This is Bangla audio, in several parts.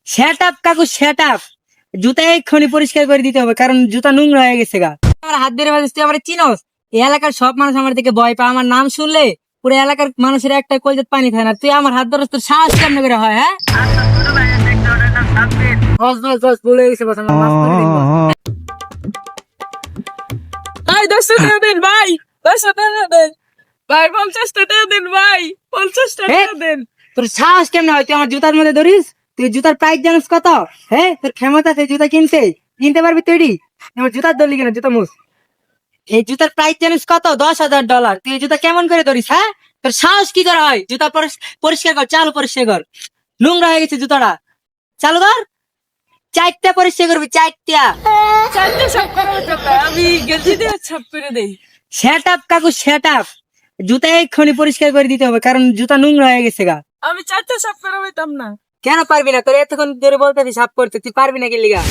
সেট আপ কাকু, সেট আপ। জুতা এক্ষুনি পরিষ্কার করে দিতে হবে, কারণ জুতা নোংরা হয়ে গেছে গা। আমার হাত ধরে বাজিস, তুই আমার চিনস? এই এলাকার সব মানুষ আমার দিকে ভয় পায়, আমার নাম শুনলে পুরো এলাকার মানুষের একটা কলজের পানি খায় না। তুই আমার হাত ধরস, তোর সাহস কেমনে করে হয়? হ্যাঁ, বস বস বস, ভুলে গেছে বস, আমার মাফ করে দিন বস। ভাই 10 টাকা দেন ভাই, 10 টাকা দেন ভাই, 50 টাকা দেন ভাই, 50 টাকা দেন। তোর সাহস কেমনে হয় তুই আমার জুতার মধ্যে ধরিস? তুই জুতার প্রাইস জানিস কত? হ্যাঁ, তোর ক্ষমতা আছে জুতা কিনতে পারবি তুই? আমার জুতার দলি কেন, জুতা মুস। এই জুতার প্রাইস জানিস কত? $10,000। তুই এই জুতা কেমন করে ধরিস? হ্যাঁ, তোর সাহস কি করে হয়? জুতা পরিষ্কার কর, চালু পরিষ্কার কর। নোংরা হয়ে গেছে জুতাটা, চালু কর। চারটা পরিষ্কার করবি, চারটা। চারটে সাপ করে দেন, আমি গেঞ্জি দিয়ে ছাপ করে দেই। সেট আপ কাকু, সেট আপ। জুতা এক্ষুনি পরিষ্কার করে দিতে হবে, কারণ জুতা নোংরা হয়ে গেছে গা। আমি 4টে সাপ করে হইতাম না। কেন পারবি না? তোর এতক্ষণ ধরে বলতেছি সাফ করতে, তুই পারবি না কি লিগা?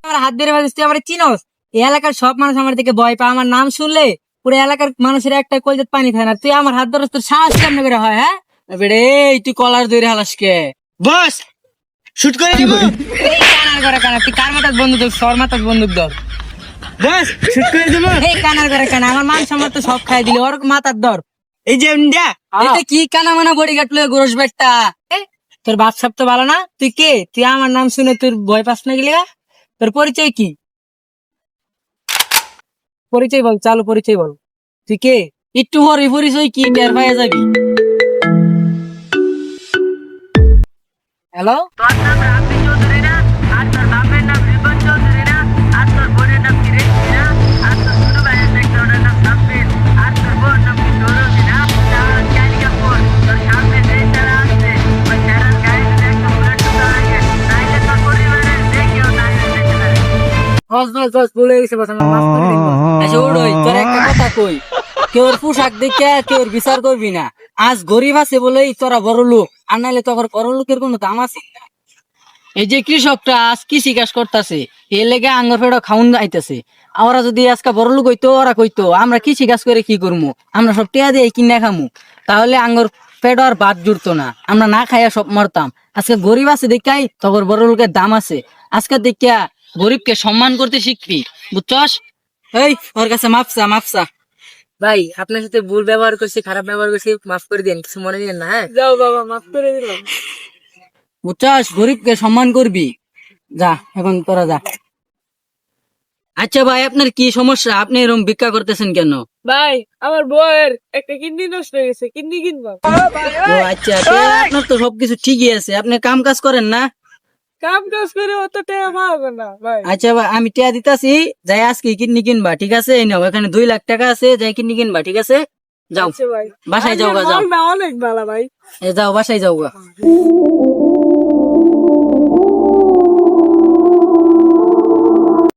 আমার হাত ধরে বাজিস, তুই আমার চিনস? এই এলাকার সব মানুষ আমার দিকে ভয় পায়, আমার নাম শুনলে পুরো এলাকার মানুষের একটা কলজের পানি খায় না। তুই আমার হাত ধরস, তোর সাহস কেমনে করে হয়? হ্যাঁ, বেড়ে তুই কলার ধরে হালাস কে? বস, শুট করে দিব। এই কানার করে কানা, তুই কার মাথার বন্দুক ধর? সর মাথার বন্দুক ধর। বস, শুট করে দিব। এই কানার করে কানা, আমার মান সম্মান তো সব খাই দিলি, ওর মাথার ধর। এই যে ইন্ডিয়া, এটা কি কানা মানা বডি গার্ড লয়ে গোরস বেটা? তোর বাপ সাপ তো ভালো না? তুই কে? তুই আমার নাম শুনে তোর ভয় পাস না গেলে? তোর পরিচয় কি? পরিচয় বল, চালু পরিচয় বল। তুই কে? একটু হরি পরিচয় কি টের পাইয়া যাবি। হ্যালো, তোর নাম রাব্বি চৌধুরী না? আর তোর বাপের নাম রিপন চৌধুরী না? আর তোর বোনের নাম কিরেশি না? আর তোর ছোট ভাইয়ের দেখতে ওটার নাম সাব্বির? আর তোর বোন নাম কি সৌরভী না? তার জায়গা পর তোর সামনে যে তারা আসছে, ওই তারার গায়ে যদি একটা বুলেট ঢুকা লাগে, তাইলে তোর পরিবারের যে কেউ তাইলে দেখতে পারে। বস বস বস, ভুলে গেছে বস, আমার মাফ করে দিন বস। আচ্ছা ওই তোর একটা কথা কই, কেউর পোশাক দেখে কেউর বিচার করবি না। আজ গরিব আছে বলেই তোরা বড় লোক, আর নাইলে তোর বড় লোকের কোনো দাম আছে না। এই যে কৃষকটা আজ কৃষি কাজ করতেছে, এর লেগে আঙ্গর ফেড়া খাউন আইতেছে। ওরা যদি আজকে বড় লোক হইতো, ওরা কইতো আমরা কৃষি কাজ করে কি করবো, আমরা সব টিয়া দিয়ে কিনে খামু, তাহলে আঙ্গর পেট আর ভাত জুড়তো না, আমরা না খাইয়া সব মরতাম। আজকে গরিব আছে দেখাই তখন বড় লোকের দাম আছে। আজকে দেখিয়া গরিবকে সম্মান করতে শিখবি, বুঝছস? এই ওর কাছে মাপসা মাপসা। ভাই, আপনার সাথে ভুল ব্যবহার করছি, খারাপ ব্যবহার করছি, মাফ করে দিন, কিছু মনে নিন না। হ্যাঁ, যাও বাবা, মাফ করে দিলাম। বুঝছস? গরিবকে সম্মান করবি। যা, এখন তোরা যা। আচ্ছা ভাই, আপনার কি সমস্যা? আপনি এরকম ভিক্ষা করতেছেন কেন? ভাই, আমার বউয়ের একটা কিডনি নষ্ট হয়ে গেছে, কিডনি কিনবা। ও আচ্ছা, তো আপনার তো সবকিছু ঠিকই আছে, আপনি কাম কাজ করেন না? কাম কাজ করে অত টাকা পাবে না ভাই। আচ্ছা ভাই, আমি টিয়া দিতাছি, যাই আজকে কিডনি কিনবা, ঠিক আছে? এই নাও, এখানে 2 লাখ টাকা আছে, যাই কিডনি কিনবা, ঠিক আছে? যাও, আচ্ছা ভাই, বাসায় যাও গা, যাও। আপনার অনেক ভালো ভাই। যাও, বাসায় যাও গা।